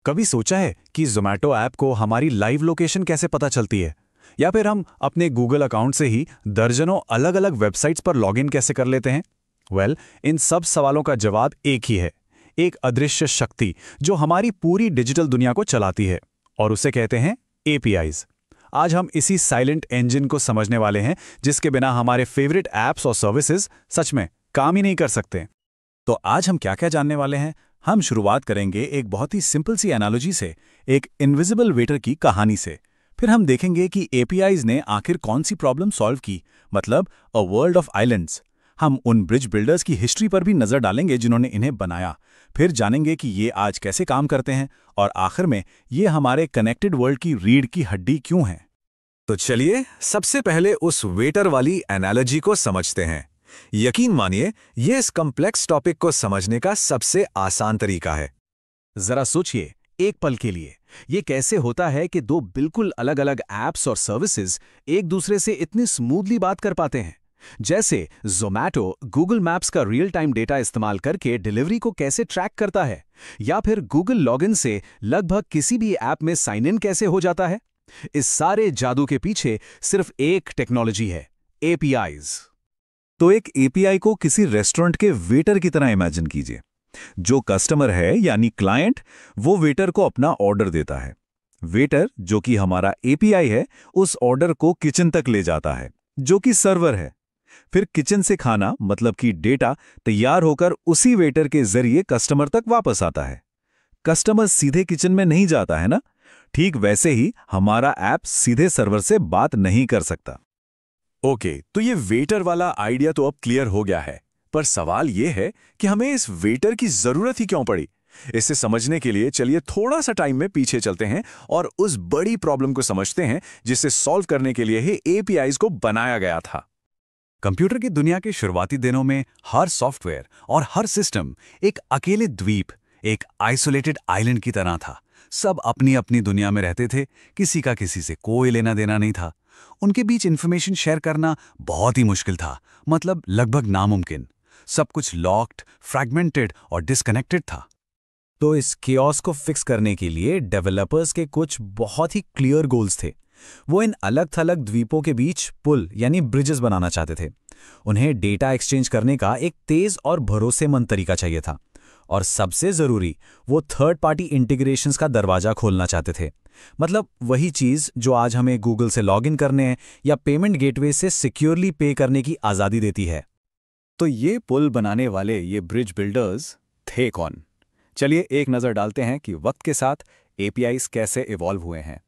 कभी सोचा है कि ज़ोमैटो ऐप को हमारी लाइव लोकेशन कैसे पता चलती है? या फिर हम अपने गूगल अकाउंट से ही दर्जनों अलग-अलग वेबसाइट्स पर लॉगिन कैसे कर लेते हैं? इन सब सवालों का जवाब एक ही है। एक अदृश्य शक्ति जो हमारी पूरी डिजिटल दुनिया को चलाती है, और उसे कहते हैं एपीआईज। आज हम इसी साइलेंट इंजन को समझने वाले हैं, जिसके बिना हमारे फेवरेट ऐप्स और सर्विसेज सच में काम ही नहीं कर सकते। तो आज हम क्या-क्या जानने वाले हैं? हम शुरुआत करेंगे एक बहुत ही सिंपल सी एनालॉजी से, एक इनविजिबल वेटर की कहानी से। फिर हम देखेंगे कि एपीआईज ने आखिर कौन सी प्रॉब्लम सॉल्व की, मतलब अ वर्ल्ड ऑफ आइलैंड्स। हम उन ब्रिज बिल्डर्स की हिस्ट्री पर भी नजर डालेंगे जिन्होंने इन्हें बनाया। फिर जानेंगे कि ये आज कैसे काम करते हैं, और आखिर में ये हमारे कनेक्टेड वर्ल्ड की रीढ़ की हड्डी क्यों हैं। तो चलिए सबसे पहले उस वेटर वाली एनालॉजी को समझते हैं। यकीन मानिए, ये इस कॉम्प्लेक्स टॉपिक को समझने का सबसे आसान तरीका है। जरा सोचिए एक पल के लिए, ये कैसे होता है कि दो बिल्कुल अलग-अलग ऐप्स और सर्विसेज एक दूसरे से इतनी स्मूथली बात कर पाते हैं। जैसे ज़ोमैटो गूगल मैप्स का रियल टाइम डेटा इस्तेमाल करके डिलीवरी को कैसे ट्रैक करता है, या फिर गूगल लॉगिन से लगभग किसी भी ऐप में साइन इन कैसे हो जाता है। इस सारे जादू के पीछे सिर्फ एक टेक्नोलॉजी है, एपीआईज। तो एक एपीआई को किसी रेस्टोरेंट के वेटर की तरह इमेजिन कीजिए। जो कस्टमर है यानी क्लाइंट, वो वेटर को अपना ऑर्डर देता है। वेटर, जो कि हमारा एपीआई है, उस ऑर्डर को किचन तक ले जाता है, जो कि सर्वर है। फिर किचन से खाना, मतलब कि डेटा, तैयार होकर उसी वेटर के जरिए कस्टमर तक वापस आता है। कस्टमर सीधे किचन में नहीं जाता है ना? ठीक वैसे ही हमारा ऐप सीधे सर्वर से बात नहीं कर सकता। ओके, तो ये वेटर वाला आइडिया तो अब क्लियर हो गया है, पर सवाल ये है कि हमें इस वेटर की जरूरत ही क्यों पड़ी। इसे समझने के लिए चलिए थोड़ा सा टाइम में पीछे चलते हैं और उस बड़ी प्रॉब्लम को समझते हैं जिसे सॉल्व करने के लिए ही एपीआईज को बनाया गया था। कंप्यूटर की दुनिया के शुरुआती दिनों में हर सॉफ्टवेयर और हर सिस्टम एक अकेले द्वीप, एक आइसोलेटेड आइलैंड की तरह था। सब अपनी अपनी दुनिया में रहते थे, किसी का किसी से कोई लेना देना नहीं था। उनके बीच इंफॉर्मेशन शेयर करना बहुत ही मुश्किल था, मतलब लगभग नामुमकिन। सब कुछ लॉक्ड, फ्रैगमेंटेड और डिस्कनेक्टेड था। तो इस केओस को फिक्स करने के लिए डेवलपर्स के कुछ बहुत ही क्लियर गोल्स थे। वो इन अलग-थलग द्वीपों के बीच पुल यानी ब्रिजेस बनाना चाहते थे। उन्हें डेटा एक्सचेंज करने का एक तेज और भरोसेमंद तरीका चाहिए था, और सबसे जरूरी, वो थर्ड पार्टी इंटीग्रेशंस का दरवाजा खोलना चाहते थे। मतलब वही चीज जो आज हमें गूगल से लॉगिन करने या पेमेंट गेटवे से सिक्योरली पे करने की आजादी देती है। तो ये पुल बनाने वाले ये ब्रिज बिल्डर्स थे कौन? चलिए एक नजर डालते हैं कि वक्त के साथ एपीआईज कैसे इवॉल्व हुए हैं।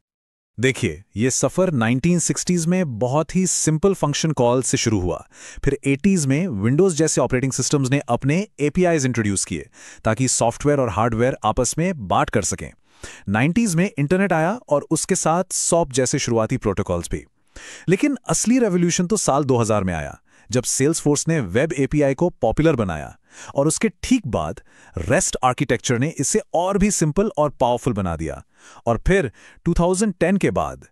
देखिए, ये सफर 1960s में बहुत ही सिंपल फंक्शन कॉल से शुरू हुआ। फिर 80s में विंडोज जैसे ऑपरेटिंग सिस्टम्स ने अपने एपीआईज इंट्रोड्यूस किए ताकि सॉफ्टवेयर और हार्डवेयर आपस में बात कर सकें। 90s में इंटरनेट आया और उसके साथ सॉप जैसे शुरुआती प्रोटोकॉल्स भी। लेकिन असली रेवोल्यूशन तो साल 2000 में आया, जब सेल्सफोर्स ने वेब एपीआई को पॉपुलर बनाया, और उसके ठीक बाद रेस्ट आर्किटेक्चर ने इसे और भी सिंपल और पावरफुल बना दिया। और फिर 2010 के बाद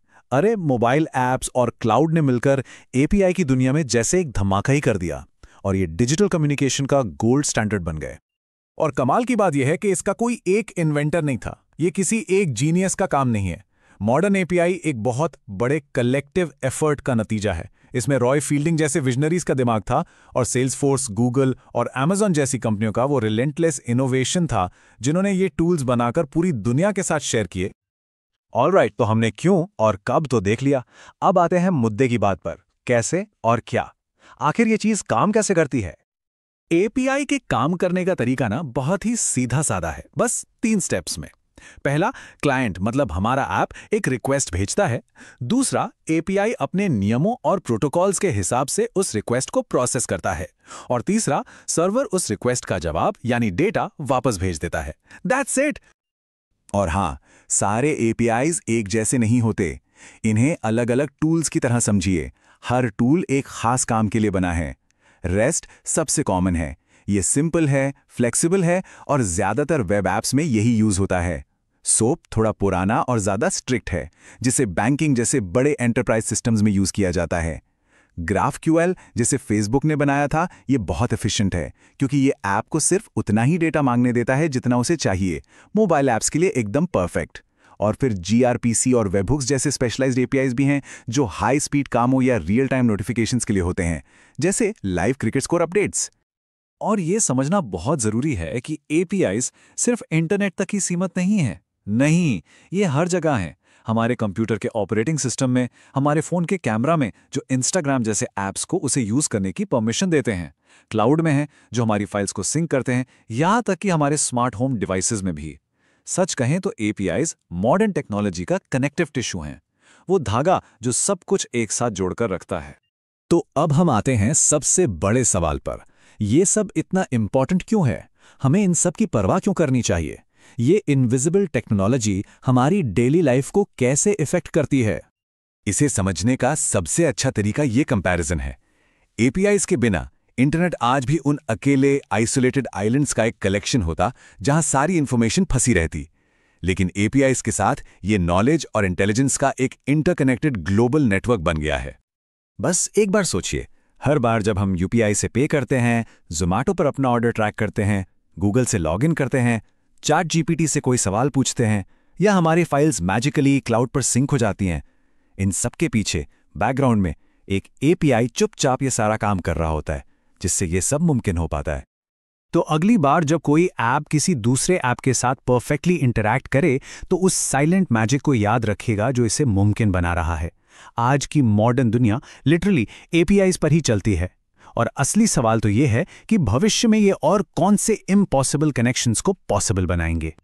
मोबाइल ऐप्स और क्लाउड ने मिलकर एपीआई की दुनिया में जैसे एक धमाका ही कर दिया, और ये डिजिटल कम्युनिकेशन का गोल्ड स्टैंडर्ड बन गए। और कमाल की बात यह है कि इसका कोई एक इन्वेंटर नहीं था, ये किसी एक जीनियस का काम नहीं है। मॉडर्न एपीआई एक बहुत बड़े कलेक्टिव एफर्ट का नतीजा है। इसमें रॉय फील्डिंग जैसे विजनरीज का दिमाग था, और सेल्सफोर्स, गूगल और अमेज़न जैसी कंपनियों का वो रिलेंटलेस इनोवेशन था, जिन्होंने ये टूल्स बनाकर पूरी दुनिया के साथ शेयर किए। ऑलराइट, तो हमने क्यों और कब तो देख लिया। अब आते हैं मुद्दे की बात पर, कैसे और क्या। आखिर ये चीज काम कैसे करती है? एपीआई के काम करने का तरीका ना बहुत ही सीधा साधा है, बस 3 स्टेप्स में। पहला, क्लाइंट मतलब हमारा ऐप एक रिक्वेस्ट भेजता है। दूसरा, एपीआई अपने नियमों और प्रोटोकॉल्स के हिसाब से उस रिक्वेस्ट को प्रोसेस करता है। और तीसरा, सर्वर उस रिक्वेस्ट का जवाब यानी डेटा वापस भेज देता है। That's it. और हाँ, सारे एपीआईज एक जैसे नहीं होते। इन्हें अलग अलग टूल्स की तरह समझिए। हर टूल एक खास काम के लिए बना है। रेस्ट सबसे कॉमन है। ये सिंपल है, फ्लेक्सिबल है, और ज्यादातर वेब ऐप्स में यही यूज होता है। सोप थोड़ा पुराना और ज्यादा स्ट्रिक्ट है, जिसे बैंकिंग जैसे बड़े एंटरप्राइज सिस्टम्स में यूज किया जाता है। GraphQL जिसे फेसबुक ने बनाया था, ये बहुत एफिशिएंट है क्योंकि ये ऐप को सिर्फ उतना ही डेटा मांगने देता है जितना उसे चाहिए। मोबाइल ऐप्स के लिए एकदम परफेक्ट। और फिर gRPC और वेबहुक्स जैसे स्पेशलाइज्ड APIs भी हैं जो हाई स्पीड कामों या रियल टाइम नोटिफिकेशंस के लिए होते हैं, जैसे लाइव क्रिकेट स्कोर अपडेट्स। और ये समझना बहुत जरूरी है कि APIs सिर्फ इंटरनेट तक ही सीमित नहीं है। नहीं, ये हर जगह हैं। हमारे कंप्यूटर के ऑपरेटिंग सिस्टम में, हमारे फ़ोन के कैमरा में जो इंस्टाग्राम जैसे ऐप्स को उसे यूज़ करने की परमिशन देते हैं, क्लाउड में हैं जो हमारी फाइल्स को सिंक करते हैं, यहाँ तक कि हमारे स्मार्ट होम डिवाइसेस में भी। सच कहें तो APIs मॉडर्न टेक्नोलॉजी का कनेक्टिव टिश्यू हैं, वो धागा जो सब कुछ एक साथ जोड़कर रखता है। तो अब हम आते हैं सबसे बड़े सवाल पर, ये सब इतना इम्पॉर्टेंट क्यों है? हमें इन सब की परवाह क्यों करनी चाहिए? ये इनविजिबल टेक्नोलॉजी हमारी डेली लाइफ को कैसे इफेक्ट करती है? इसे समझने का सबसे अच्छा तरीका ये कंपैरिजन है। APIs के बिना इंटरनेट आज भी उन अकेले आइसोलेटेड आइलैंड्स का एक कलेक्शन होता जहां सारी इंफॉर्मेशन फंसी रहती। लेकिन APIs के साथ ये नॉलेज और इंटेलिजेंस का एक इंटरकनेक्टेड ग्लोबल नेटवर्क बन गया है। बस एक बार सोचिए, हर बार जब हम UPI से पे करते हैं, Zomato पर अपना ऑर्डर ट्रैक करते हैं, गूगल से लॉगिन करते हैं, ChatGPT से कोई सवाल पूछते हैं, या हमारी फाइल्स मैजिकली क्लाउड पर सिंक हो जाती हैं, इन सब के पीछे बैकग्राउंड में एक API चुपचाप ये सारा काम कर रहा होता है, जिससे ये सब मुमकिन हो पाता है। तो अगली बार जब कोई ऐप किसी दूसरे ऐप के साथ परफेक्टली इंटरैक्ट करे, तो उस साइलेंट मैजिक को याद रखिएगा जो इसे मुमकिन बना रहा है। आज की मॉडर्न दुनिया लिटरली APIs पर ही चलती है, और असली सवाल तो ये है कि भविष्य में ये और कौन से इम्पॉसिबल कनेक्शंस को पॉसिबल बनाएंगे।